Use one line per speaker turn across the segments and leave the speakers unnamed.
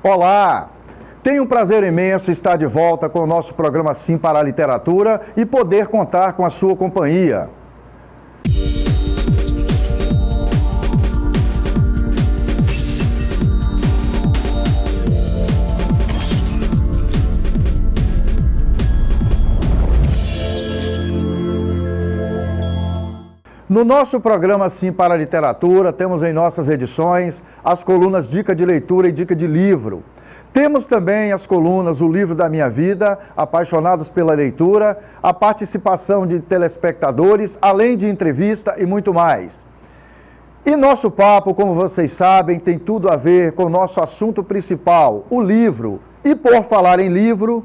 Olá! Tenho um prazer imenso estar de volta com o nosso programa Sim para a Literatura e poder contar com a sua companhia. No nosso programa Sim para a Literatura, temos em nossas edições as colunas Dica de Leitura e Dica de Livro. Temos também as colunas O Livro da Minha Vida, Apaixonados pela Leitura, a participação de telespectadores, além de entrevista e muito mais. E nosso papo, como vocês sabem, tem tudo a ver com o nosso assunto principal, o livro. E por falar em livro...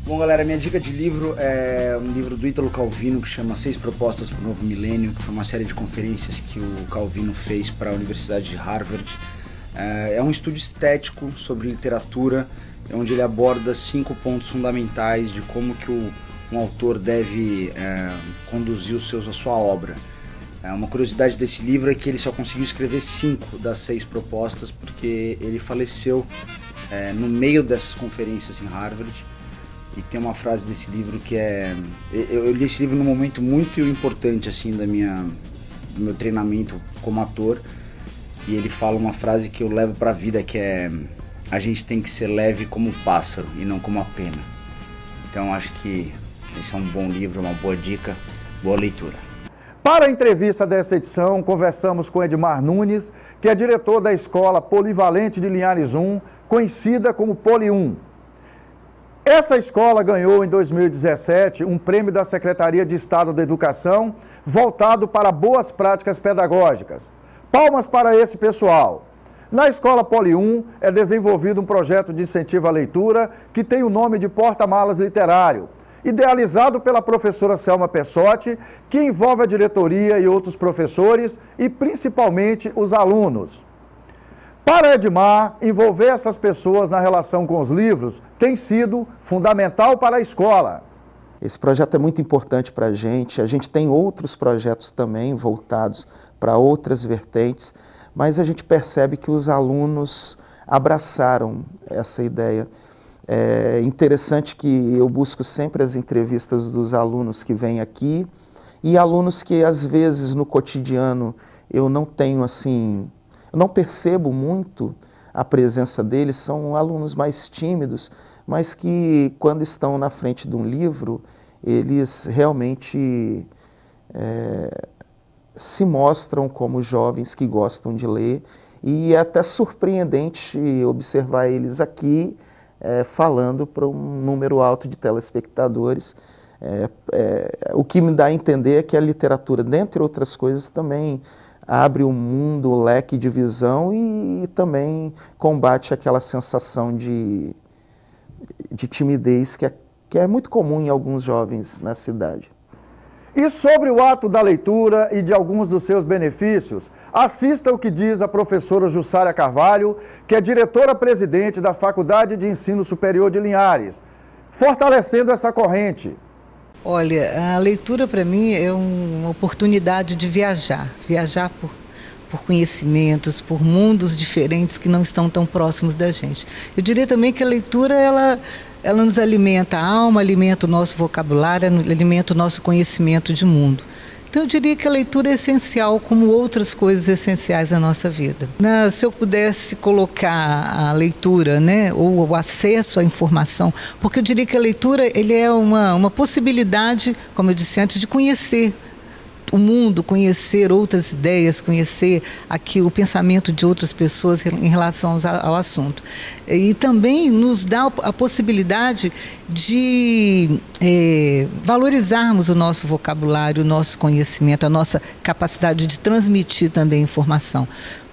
Bom, galera, minha dica de livro é um livro do Ítalo Calvino que chama 6 Propostas para o Novo Milênio, que foi uma série de conferências que o Calvino fez para a Universidade de Harvard. É um estudo estético sobre literatura, onde ele aborda 5 pontos fundamentais de como que um autor deve conduzir a sua obra. Uma curiosidade desse livro é que ele só conseguiu escrever 5 das 6 propostas porque ele faleceu no meio dessas conferências em Harvard. E tem uma frase desse livro que é... Eu li esse livro num momento muito importante assim, do meu treinamento como ator. E ele fala uma frase que eu levo pra vida, que é: a gente tem que ser leve como um pássaro e não como a pena. Então acho que esse é um bom livro, uma boa dica, boa leitura.
Para a entrevista dessa edição, conversamos com Edmar Nunes, que é diretor da Escola Polivalente de Linhares 1, conhecida como Poli 1. Essa escola ganhou em 2017 um prêmio da Secretaria de Estado da Educação voltado para boas práticas pedagógicas. Palmas para esse pessoal. Na Escola Poli 1 é desenvolvido um projeto de incentivo à leitura que tem o nome de Porta-Malas Literário, idealizado pela professora Selma Pessotti, que envolve a diretoria e outros professores e principalmente os alunos. Para Edmar, envolver essas pessoas na relação com os livros tem sido fundamental para a escola.
Esse projeto é muito importante para a gente tem outros projetos também voltados para outras vertentes, mas a gente percebe que os alunos abraçaram essa ideia. É interessante que eu busco sempre as entrevistas dos alunos que vêm aqui e alunos que às vezes no cotidiano eu não tenho assim... Eu não percebo muito a presença deles, são alunos mais tímidos, mas que quando estão na frente de um livro, eles realmente se mostram como jovens que gostam de ler, e é até surpreendente observar eles aqui falando para um número alto de telespectadores. O que me dá a entender é que a literatura, dentre outras coisas, também abre o mundo, o leque de visão e também combate aquela sensação de timidez que é muito comum em alguns jovens na cidade.
E sobre o ato da leitura e de alguns dos seus benefícios, assista o que diz a professora Jussária Carvalho, que é diretora-presidente da Faculdade de Ensino Superior de Linhares, fortalecendo essa corrente.
Olha, a leitura para mim é uma oportunidade de viajar por conhecimentos, por mundos diferentes que não estão tão próximos da gente. Eu diria também que a leitura, ela nos alimenta a alma, alimenta o nosso vocabulário, alimenta o nosso conhecimento de mundo. Então eu diria que a leitura é essencial, como outras coisas essenciais na nossa vida. Se eu pudesse colocar a leitura, ou o acesso à informação, porque eu diria que a leitura ele é uma possibilidade, como eu disse antes, de conhecer o mundo, conhecer outras ideias, conhecer aqui o pensamento de outras pessoas em relação ao assunto. E também nos dá a possibilidade de valorizarmos o nosso vocabulário, o nosso conhecimento, a nossa capacidade de transmitir também informação.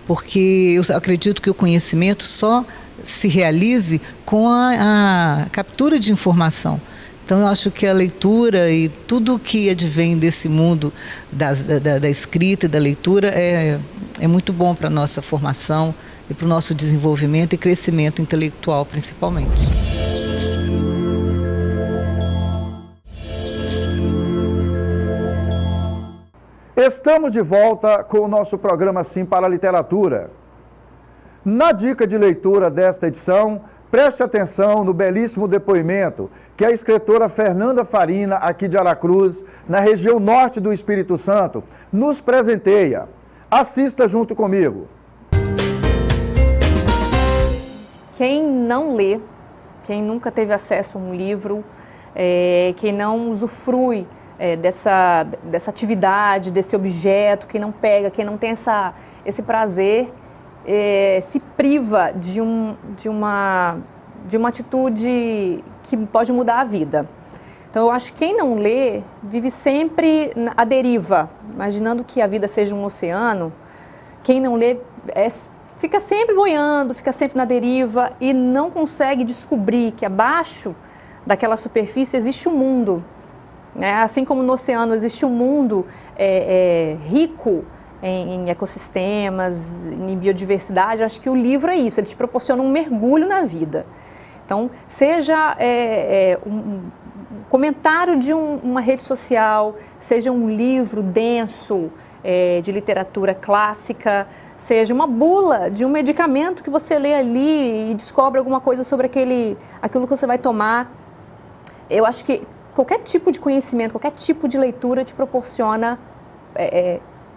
Porque eu acredito que o conhecimento só se realize com a captura de informação. Então, eu acho que a leitura e tudo que advém desse mundo da escrita e da leitura é muito bom para a nossa formação e para o nosso desenvolvimento e crescimento intelectual, principalmente.
Estamos de volta com o nosso programa Sim para a Literatura. Na dica de leitura desta edição, preste atenção no belíssimo depoimento que a escritora Fernanda Farina, aqui de Aracruz, na região norte do Espírito Santo, nos presenteia. Assista junto comigo.
Quem não lê, quem nunca teve acesso a um livro, quem não usufrui dessa atividade, desse objeto, quem não pega, quem não tem esse prazer, se priva de uma atitude que pode mudar a vida. Então, eu acho que quem não lê vive sempre à deriva, imaginando que a vida seja um oceano. Quem não lê fica sempre boiando, fica sempre na deriva e não consegue descobrir que abaixo daquela superfície existe um mundo. Assim como no oceano existe um mundo rico em ecossistemas, em biodiversidade, acho que o livro é isso, ele te proporciona um mergulho na vida. Então, seja um comentário de uma rede social, seja um livro denso de literatura clássica, seja uma bula de um medicamento que você lê ali e descobre alguma coisa sobre aquilo que você vai tomar. Eu acho que qualquer tipo de conhecimento, qualquer tipo de leitura te proporciona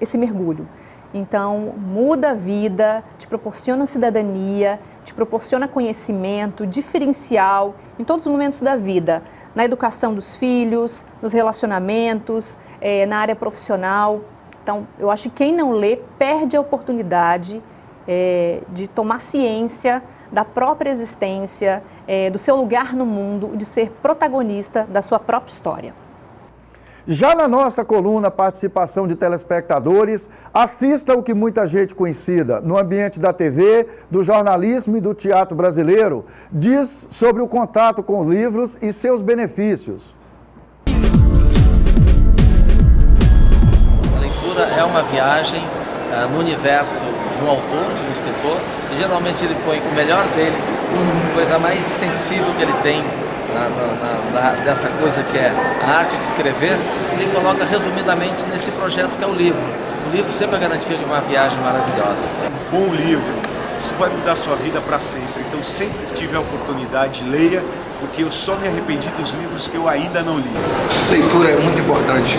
esse mergulho. Então, muda a vida, te proporciona cidadania, te proporciona conhecimento, diferencial em todos os momentos da vida. Na educação dos filhos, nos relacionamentos, na área profissional. Então, eu acho que quem não lê perde a oportunidade de tomar ciência da própria existência, do seu lugar no mundo, de ser protagonista da sua própria história.
Já na nossa coluna Participação de Telespectadores, assista o que muita gente conhecida no ambiente da TV, do jornalismo e do teatro brasileiro diz sobre o contato com livros e seus benefícios.
A leitura é uma viagem no universo de um autor, de um escritor, e geralmente ele põe o melhor dele, a coisa mais sensível que ele tem dessa coisa que é a arte de escrever, ele coloca resumidamente nesse projeto que é o livro. O livro sempre é garantia de uma viagem maravilhosa.
Um bom livro, isso vai mudar a sua vida para sempre. Então, sempre que tiver a oportunidade, leia, porque eu só me arrependi dos livros que eu ainda não li.
Leitura é muito importante.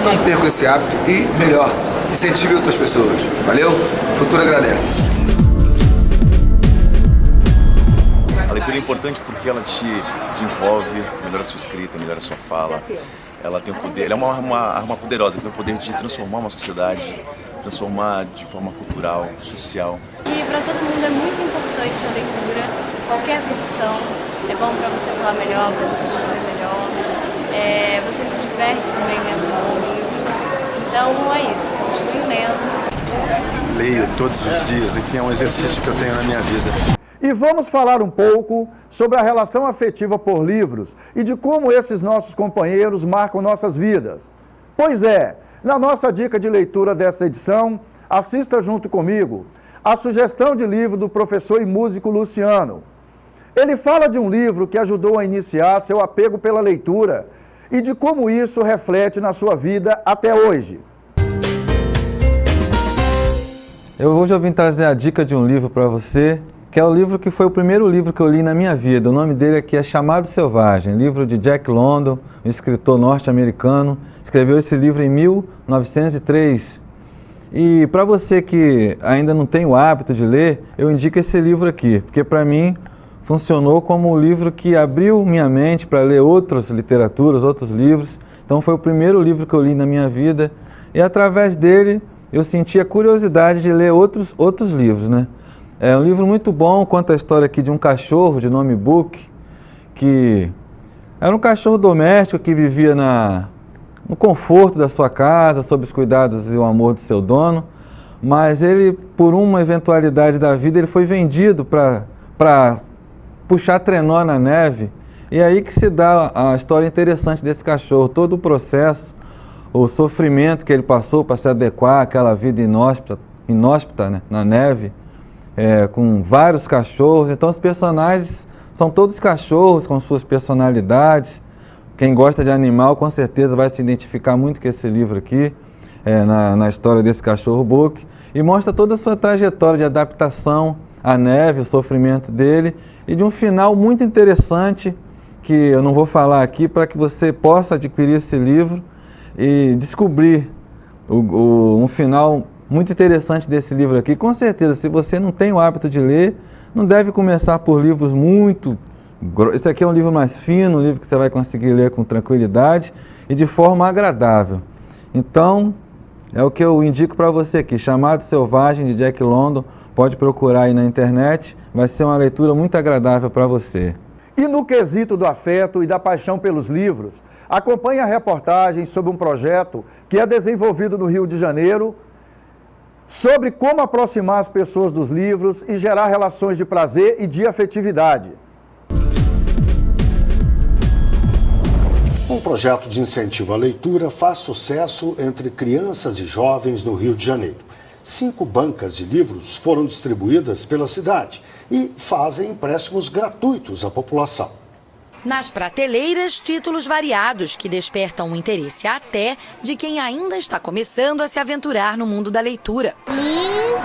Não perca esse hábito e, melhor, incentive outras pessoas. Valeu? O futuro agradece.
A leitura é importante porque ela te desenvolve, melhora a sua escrita, melhora a sua fala. Ela tem o poder, ela é uma arma poderosa, tem o poder de transformar uma sociedade, transformar de forma cultural, social.
E para todo mundo é muito importante a leitura, qualquer profissão. É bom para você falar melhor, para você escrever melhor. Você se diverte também lendo um bom livro. Então é isso, continue lendo.
Leio todos os dias, enfim, é um exercício que eu tenho na minha vida.
E vamos falar um pouco sobre a relação afetiva por livros e de como esses nossos companheiros marcam nossas vidas. Pois é, na nossa dica de leitura dessa edição, assista junto comigo a sugestão de livro do professor e músico Luciano. Ele fala de um livro que ajudou a iniciar seu apego pela leitura e de como isso reflete na sua vida até hoje.
Hoje eu vim trazer a dica de um livro para você, que é o livro que foi o primeiro livro que eu li na minha vida. O nome dele aqui é Chamado Selvagem, livro de Jack London, um escritor norte-americano. Escreveu esse livro em 1903. E para você que ainda não tem o hábito de ler, eu indico esse livro aqui, porque para mim funcionou como um livro que abriu minha mente para ler outras literaturas, outros livros. Então foi o primeiro livro que eu li na minha vida e através dele eu senti a curiosidade de ler outros livros, né? É um livro muito bom, conta a história aqui de um cachorro de nome Book, que era um cachorro doméstico que vivia no conforto da sua casa, sob os cuidados e o amor do seu dono, mas ele, por uma eventualidade da vida, ele foi vendido para puxar trenó na neve, e aí que se dá a história interessante desse cachorro, todo o processo, o sofrimento que ele passou para se adequar àquela vida inóspita, né, na neve, com vários cachorros. Então os personagens são todos cachorros com suas personalidades. Quem gosta de animal com certeza vai se identificar muito com esse livro aqui. na história desse cachorro Book, e mostra toda a sua trajetória de adaptação à neve, o sofrimento dele, e de um final muito interessante, que eu não vou falar aqui, para que você possa adquirir esse livro e descobrir um final muito interessante desse livro aqui. Com certeza, se você não tem o hábito de ler, não deve começar por livros muito... Esse aqui é um livro mais fino, um livro que você vai conseguir ler com tranquilidade e de forma agradável. Então, é o que eu indico para você aqui, Chamado Selvagem, de Jack London. Pode procurar aí na internet, vai ser uma leitura muito agradável para você.
E no quesito do afeto e da paixão pelos livros, acompanhe a reportagem sobre um projeto que é desenvolvido no Rio de Janeiro, sobre como aproximar as pessoas dos livros e gerar relações de prazer e de afetividade.
Um projeto de incentivo à leitura faz sucesso entre crianças e jovens no Rio de Janeiro. 5 bancas de livros foram distribuídas pela cidade e fazem empréstimos gratuitos à população.
Nas prateleiras, títulos variados que despertam o interesse até de quem ainda está começando a se aventurar no mundo da leitura.
Livro,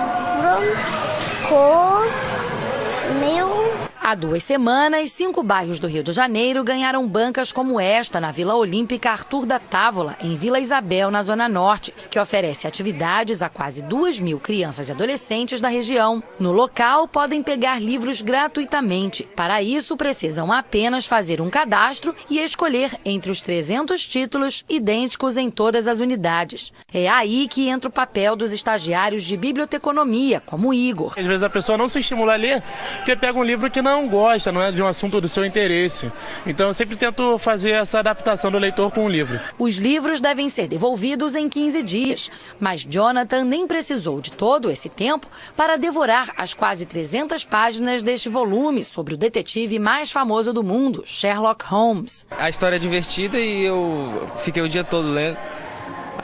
Há 2 semanas, 5 bairros do Rio de Janeiro ganharam bancas como esta na Vila Olímpica Arthur da Távola, em Vila Isabel, na Zona Norte, que oferece atividades a quase 2.000 crianças e adolescentes da região. No local, podem pegar livros gratuitamente. Para isso, precisam apenas fazer um cadastro e escolher entre os 300 títulos idênticos em todas as unidades. É aí que entra o papel dos estagiários de biblioteconomia, como o Igor.
Às vezes a pessoa não se estimula a ler, porque pega um livro que não gosta, não é de um assunto do seu interesse. Então eu sempre tento fazer essa adaptação do leitor com o livro.
Os livros devem ser devolvidos em 15 dias, mas Jonathan nem precisou de todo esse tempo para devorar as quase 300 páginas deste volume sobre o detetive mais famoso do mundo, Sherlock Holmes.
A história é divertida e eu fiquei o dia todo lendo.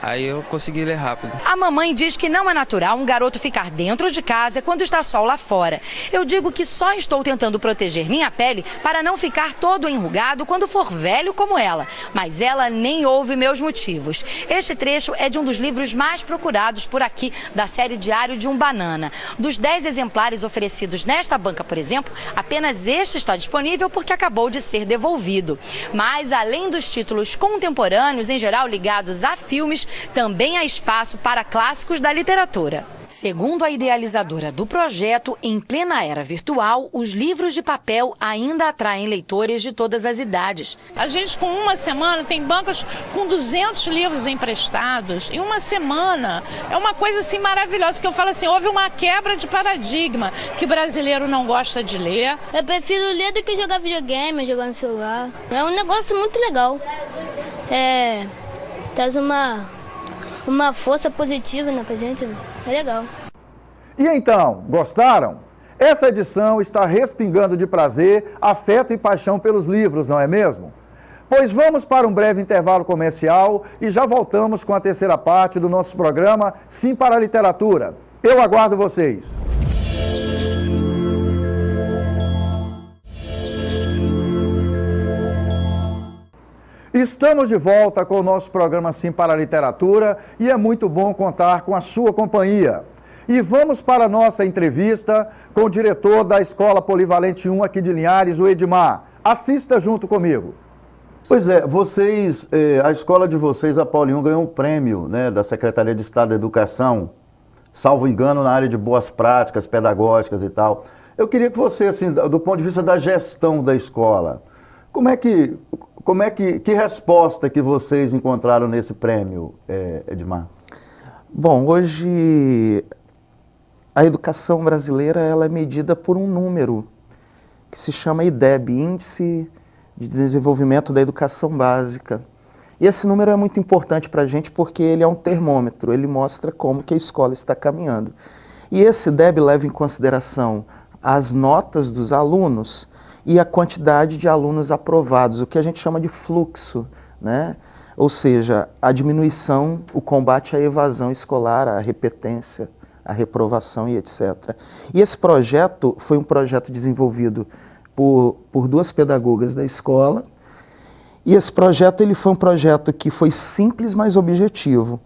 Aí eu consegui ler rápido.
A mamãe diz que não é natural um garoto ficar dentro de casa quando está sol lá fora. Eu digo que só estou tentando proteger minha pele para não ficar todo enrugado quando for velho como ela. Mas ela nem ouve meus motivos. Este trecho é de um dos livros mais procurados por aqui, da série Diário de um Banana. Dos 10 exemplares oferecidos nesta banca, por exemplo, apenas este está disponível porque acabou de ser devolvido. Mas além dos títulos contemporâneos, em geral ligados a filmes, também há espaço para clássicos da literatura. Segundo a idealizadora do projeto, em plena era virtual, os livros de papel ainda atraem leitores de todas as idades.
A gente, com uma semana, tem bancas com 200 livros emprestados. Em uma semana, é uma coisa assim maravilhosa, que eu falo assim, houve uma quebra de paradigma, que brasileiro não gosta de ler.
Eu prefiro ler do que jogar videogame, jogar no celular. É um negócio muito legal. Traz uma força positiva, né, pra gente. É legal.
E então, gostaram? Essa edição está respingando de prazer, afeto e paixão pelos livros, não é mesmo? Pois vamos para um breve intervalo comercial e já voltamos com a terceira parte do nosso programa Sim para a Literatura. Eu aguardo vocês. Estamos de volta com o nosso programa Sim para a Literatura e é muito bom contar com a sua companhia. E vamos para a nossa entrevista com o diretor da Escola Polivalente 1 aqui de Linhares, o Edmar. Assista junto comigo.
Pois é, a escola de vocês, a Poli 1, ganhou um prêmio, né, da Secretaria de Estado da Educação, salvo engano, na área de boas práticas pedagógicas e tal. Eu queria que você, assim, do ponto de vista da gestão da escola, que resposta que vocês encontraram nesse prêmio, Edmar?
Bom, hoje a educação brasileira ela é medida por um número que se chama IDEB, Índice de Desenvolvimento da Educação Básica. E esse número é muito importante para a gente porque ele é um termômetro, ele mostra como que a escola está caminhando. E esse IDEB leva em consideração as notas dos alunos e a quantidade de alunos aprovados, o que a gente chama de fluxo, né? Ou seja, a diminuição, o combate à evasão escolar, à repetência, à reprovação e etc. E esse projeto foi um projeto desenvolvido por 2 pedagogas da escola, e esse projeto foi um projeto que foi simples, mas objetivo.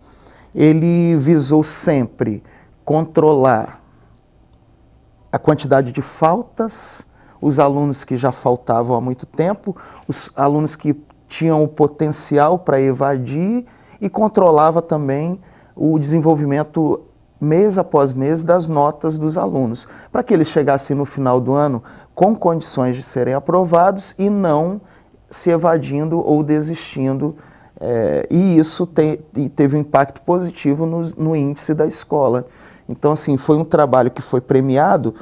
ele visou sempre controlar a quantidade de faltas, os alunos que já faltavam há muito tempo, os alunos que tinham o potencial para evadir e controlava também o desenvolvimento mês após mês das notas dos alunos, para que eles chegassem no final do ano com condições de serem aprovados e não se evadindo ou desistindo. E isso teve um impacto positivo no índice da escola. Então, assim, foi um trabalho que foi premiado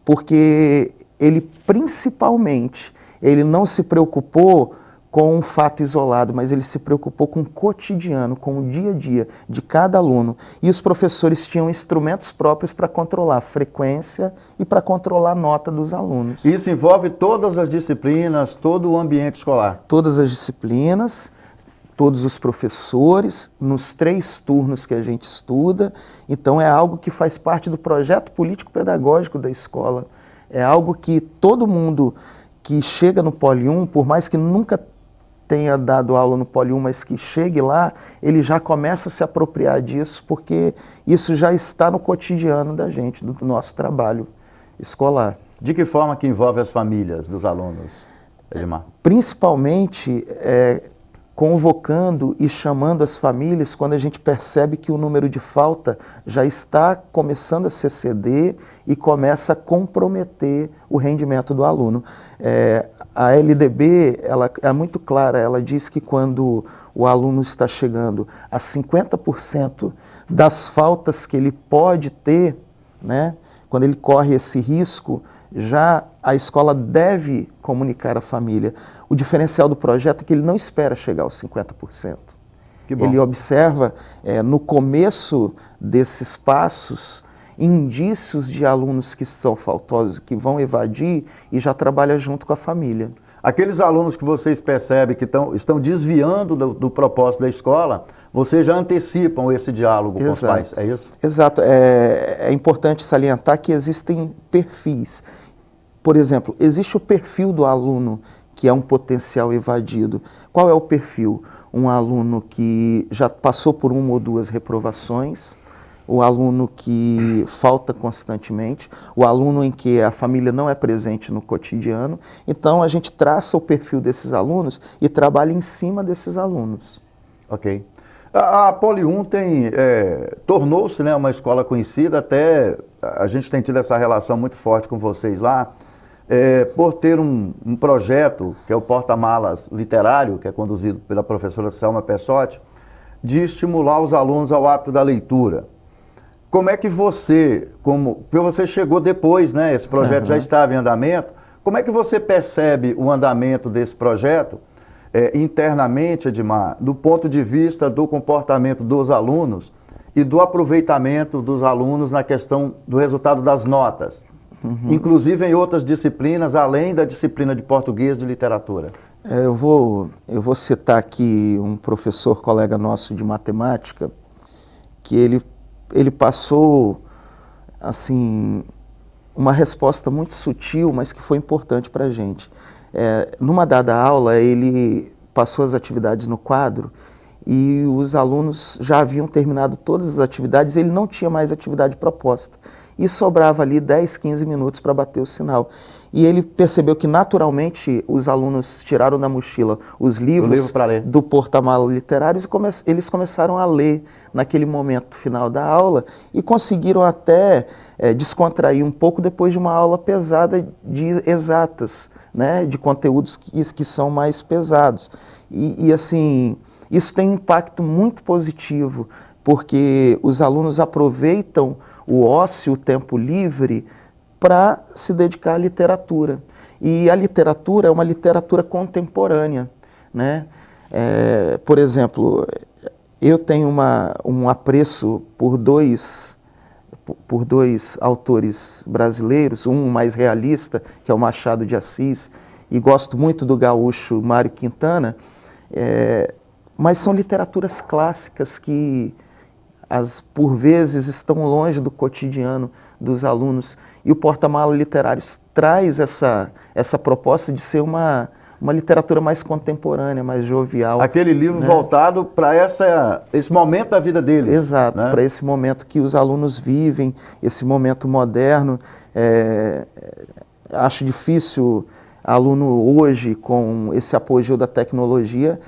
porque ele, principalmente, ele não se preocupou com um fato isolado, mas ele se preocupou com o cotidiano, com o dia a dia de cada aluno. E os professores tinham instrumentos próprios para controlar a frequência e para controlar a nota dos alunos.
Isso envolve todas as disciplinas, todo o ambiente escolar?
Todas as disciplinas, todos os professores, nos 3 turnos que a gente estuda. Então é algo que faz parte do projeto político-pedagógico da escola. É algo que todo mundo que chega no Poli 1, por mais que nunca tenha dado aula no Poli 1, mas que chegue lá, ele já começa a se apropriar disso, porque isso já está no cotidiano da gente, do nosso trabalho escolar.
De que forma que envolve as famílias dos alunos, Edmar?
Principalmente convocando e chamando as famílias quando a gente percebe que o número de falta já está começando a se exceder e começa a comprometer o rendimento do aluno. A LDB, ela é muito clara, ela diz que quando o aluno está chegando a 50% das faltas que ele pode ter, né, quando ele corre esse risco, já a escola deve comunicar à família. O diferencial do projeto é que ele não espera chegar aos 50%.
Que bom.
Ele observa, no começo desses passos, indícios de alunos que são faltosos, que vão evadir, e já trabalha junto com a família.
Aqueles alunos que vocês percebem que estão desviando do propósito da escola, vocês já antecipam esse diálogo com os pais, é isso?
Exato. É importante salientar que existem perfis. Por exemplo, existe o perfil do aluno que é um potencial evadido. Qual é o perfil? Um aluno que já passou por 1 ou 2 reprovações, o aluno que falta constantemente, o aluno em que a família não é presente no cotidiano. Então, a gente traça o perfil desses alunos e trabalha em cima desses alunos.
Ok. A Poli 1 tornou-se, né, uma escola conhecida, até a gente tem tido essa relação muito forte com vocês lá, por ter um projeto, que é o Porta-Malas Literário, que é conduzido pela professora Selma Pessotti, de estimular os alunos ao hábito da leitura. Como é que porque você chegou depois, né? Esse projeto já estava em andamento. Como é que você percebe o andamento desse projeto internamente, Edmar, do ponto de vista do comportamento dos alunos e do aproveitamento dos alunos na questão do resultado das notas, inclusive em outras disciplinas, além da disciplina de português e de literatura?
Eu vou citar aqui um professor, colega nosso de matemática, que ele passou, assim, uma resposta muito sutil, mas que foi importante para a gente. Numa dada aula, ele passou as atividades no quadro e os alunos já haviam terminado todas as atividades, ele não tinha mais atividade proposta. E sobrava ali 10, 15 minutos para bater o sinal. E ele percebeu que, naturalmente, os alunos tiraram da mochila os livros do Porta-Malas Literários e eles começaram a ler naquele momento final da aula e conseguiram até descontrair um pouco depois de uma aula pesada de exatas, né, de conteúdos que são mais pesados. E assim, isso tem um impacto muito positivo, porque os alunos aproveitam o ócio, o tempo livre, para se dedicar à literatura. E a literatura é uma literatura contemporânea, né? Por exemplo, eu tenho um apreço por dois autores brasileiros, um mais realista, que é o Machado de Assis, e gosto muito do gaúcho Mário Quintana, mas são literaturas clássicas que, por vezes, estão longe do cotidiano dos alunos. E o Porta-Malas Literários traz essa proposta de ser uma uma literatura mais contemporânea, mais jovial.
Aquele livro, né, voltado para esse momento da vida deles.
Exato,
né?
Para esse momento que os alunos vivem, esse momento moderno. Acho difícil aluno hoje, com esse apogeu da tecnologia,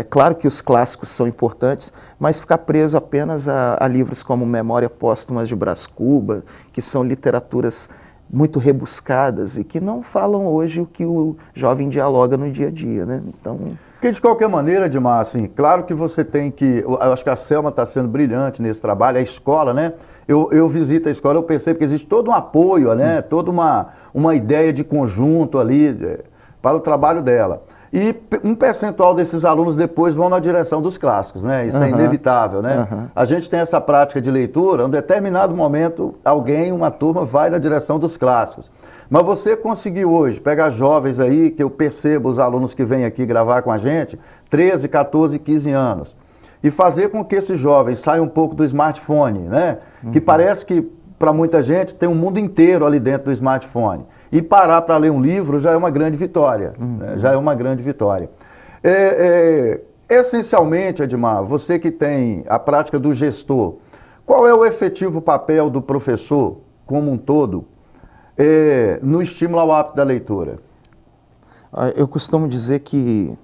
claro que os clássicos são importantes, mas ficar preso apenas a livros como Memória Póstuma de Brás Cubas, que são literaturas muito rebuscadas e que não falam hoje o que o jovem dialoga no dia a dia, né? Então...
Porque de qualquer maneira, Edmar, assim, claro que você tem que... Eu acho que a Selma está sendo brilhante nesse trabalho, a escola, né? Eu visito a escola, eu percebo que existe todo um apoio, né? Toda uma ideia de conjunto ali para o trabalho dela. E um percentual desses alunos depois vão na direção dos clássicos, né? Isso é inevitável, né? A gente tem essa prática de leitura, em um determinado momento, uma turma vai na direção dos clássicos. Mas você conseguiu hoje pegar jovens aí, que eu percebo os alunos que vêm aqui gravar com a gente, 13, 14, 15 anos, e fazer com que esses jovens saiam um pouco do smartphone, né? Que parece que, para muita gente, tem um mundo inteiro ali dentro do smartphone. E parar para ler um livro já é uma grande vitória, né? Já é uma grande vitória. Essencialmente, Edmar, você que tem a prática do gestor, qual é o efetivo papel do professor, como um todo, no estímulo ao hábito da leitura?
Eu costumo dizer que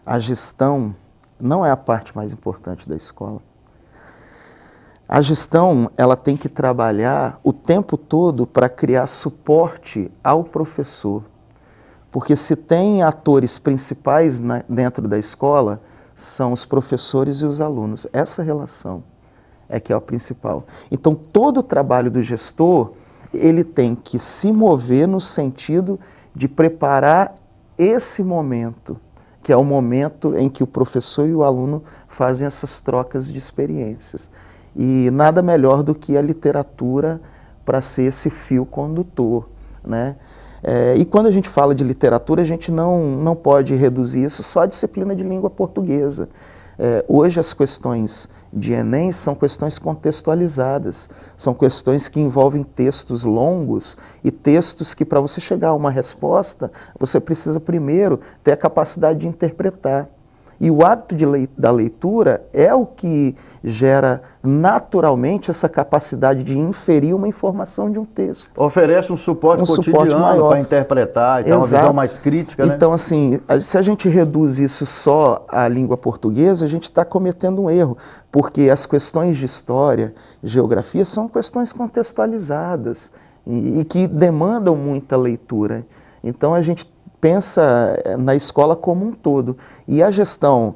a gestão não é a parte mais importante da escola. A gestão, ela tem que trabalhar o tempo todo para criar suporte ao professor. Porque se tem atores principais dentro da escola, são os professores e os alunos. Essa relação é que é a principal. Então, todo o trabalho do gestor, ele tem que se mover no sentido de preparar esse momento, que é o momento em que o professor e o aluno fazem essas trocas de experiências. E nada melhor do que a literatura para ser esse fio condutor, né? E quando a gente fala de literatura, a gente não pode reduzir isso só à disciplina de língua portuguesa. Hoje as questões de Enem são questões contextualizadas, são questões que envolvem textos longos e textos que, para você chegar a uma resposta, você precisa primeiro ter a capacidade de interpretar. E o hábito da leitura é o que gera naturalmente essa capacidade de inferir uma informação de um texto.
Oferece um suporte cotidiano para interpretar, então uma visão mais crítica, né?
Então, assim, se a gente reduz isso só à língua portuguesa, a gente está cometendo um erro, porque as questões de história, geografia, são questões contextualizadas e que demandam muita leitura. Então, a gente pensa na escola como um todo. E a gestão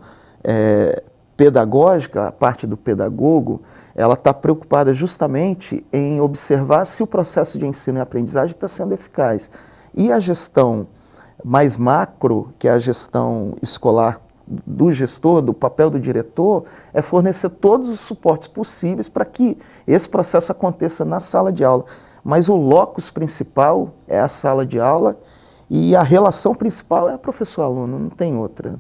pedagógica, a parte do pedagogo, ela está preocupada justamente em observar se o processo de ensino e aprendizagem está sendo eficaz. E a gestão mais macro, que é a gestão escolar do gestor, do papel do diretor, é fornecer todos os suportes possíveis para que esse processo aconteça na sala de aula. Mas o locus principal é a sala de aula. E a relação principal é professor-aluno, não tem outra.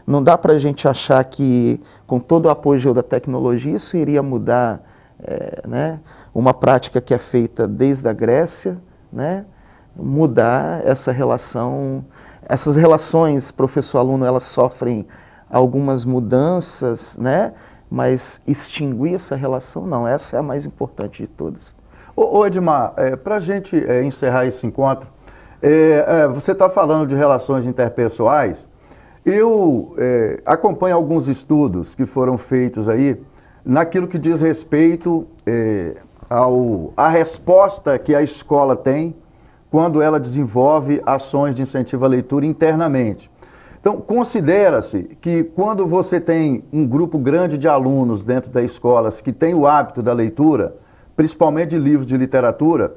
Não dá para a gente achar que, com todo o apogeu da tecnologia, isso iria mudar, né? Uma prática que é feita desde a Grécia, né? Mudar essa relação. Essas relações professor-aluno, elas sofrem algumas mudanças, né? Mas extinguir essa relação, não. Essa é a mais importante de todas.
Ô Edmar, para a gente encerrar esse encontro, você está falando de relações interpessoais. Eu acompanho alguns estudos que foram feitos aí naquilo que diz respeito à resposta que a escola tem quando ela desenvolve ações de incentivo à leitura internamente. Então, considera-se que quando você tem um grupo grande de alunos dentro das escolas que tem o hábito da leitura, principalmente de livros de literatura,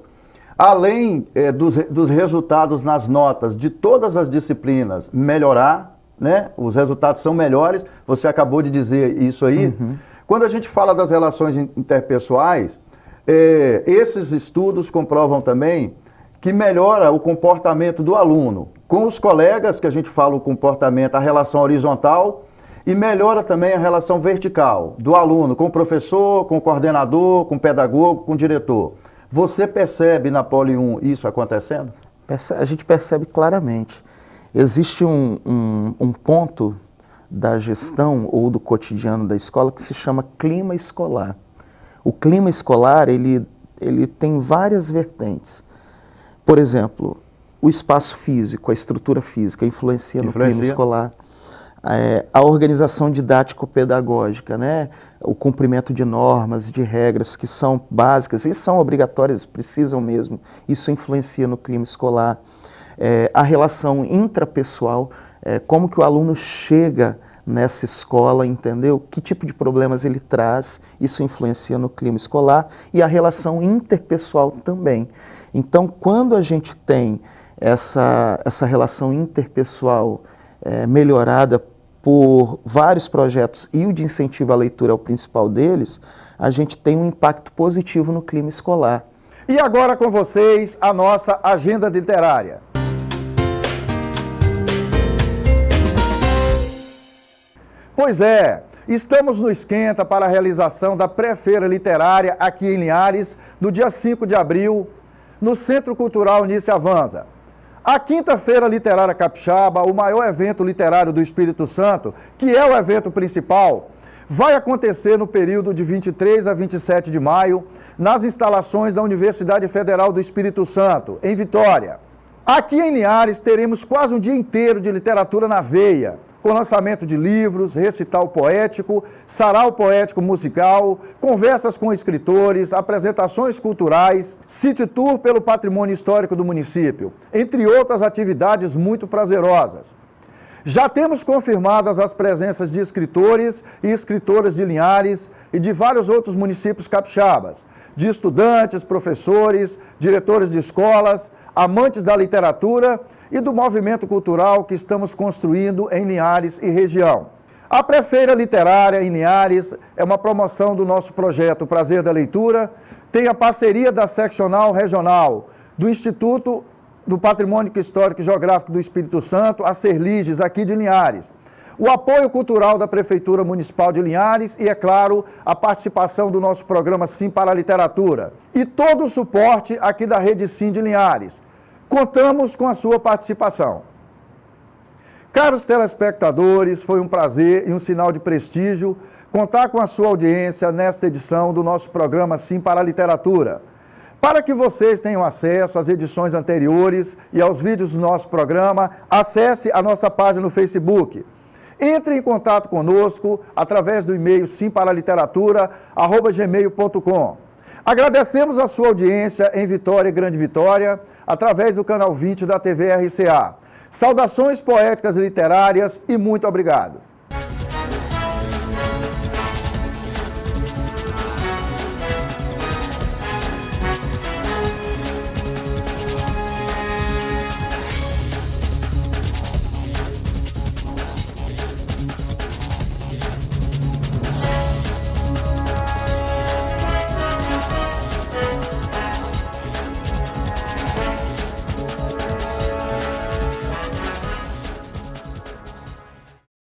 além dos resultados nas notas de todas as disciplinas melhorar, né? Os resultados são melhores, você acabou de dizer isso aí. Quando a gente fala das relações interpessoais, esses estudos comprovam também que melhora o comportamento do aluno. Com os colegas, que a gente fala o comportamento, a relação horizontal, e melhora também a relação vertical do aluno com o professor, com o coordenador, com o pedagogo, com o diretor. Você percebe na Poli 1 isso acontecendo?
A gente percebe claramente. Existe um ponto da gestão ou do cotidiano da escola que se chama clima escolar. O clima escolar, ele tem várias vertentes. Por exemplo, o espaço físico, a estrutura física influencia no clima escolar. A organização didático-pedagógica, né? O cumprimento de normas, de regras que são básicas e são obrigatórias, precisam mesmo. Isso influencia no clima escolar. A relação intrapessoal, como que o aluno chega nessa escola, entendeu? Que tipo de problemas ele traz, isso influencia no clima escolar. E a relação interpessoal também. Então, quando a gente tem essa relação interpessoal melhorada por vários projetos e o de incentivo à leitura é o principal deles, a gente tem um impacto positivo no clima escolar.
E agora com vocês, a nossa agenda literária. Pois é, estamos no esquenta para a realização da pré-feira literária aqui em Linhares, no dia 5 de abril, no Centro Cultural Nice Avanza. A Quinta-feira Literária Capixaba, o maior evento literário do Espírito Santo, que é o evento principal, vai acontecer no período de 23 a 27 de maio, nas instalações da Universidade Federal do Espírito Santo, em Vitória. Aqui em Linhares teremos quase um dia inteiro de literatura na veia, com lançamento de livros, recital poético, sarau poético musical, conversas com escritores, apresentações culturais, city tour pelo patrimônio histórico do município, entre outras atividades muito prazerosas. Já temos confirmadas as presenças de escritores e escritoras de Linhares e de vários outros municípios capixabas, de estudantes, professores, diretores de escolas, amantes da literatura e do movimento cultural que estamos construindo em Linhares e região. A pré-feira literária em Linhares é uma promoção do nosso projeto Prazer da Leitura, tem a parceria da Seccional Regional do Instituto do Patrimônio Histórico e Geográfico do Espírito Santo, a Serliges, aqui de Linhares, o apoio cultural da Prefeitura Municipal de Linhares e, é claro, a participação do nosso programa Sim para a Literatura. E todo o suporte aqui da Rede Sim de Linhares. Contamos com a sua participação. Caros telespectadores, foi um prazer e um sinal de prestígio contar com a sua audiência nesta edição do nosso programa Sim para a Literatura. Para que vocês tenham acesso às edições anteriores e aos vídeos do nosso programa, acesse a nossa página no Facebook. Entre em contato conosco através do e-mail simparaliteratura@gmail.com. Agradecemos a sua audiência em Vitória e Grande Vitória, através do canal 20 da TV RCA. Saudações poéticas e literárias e muito obrigado.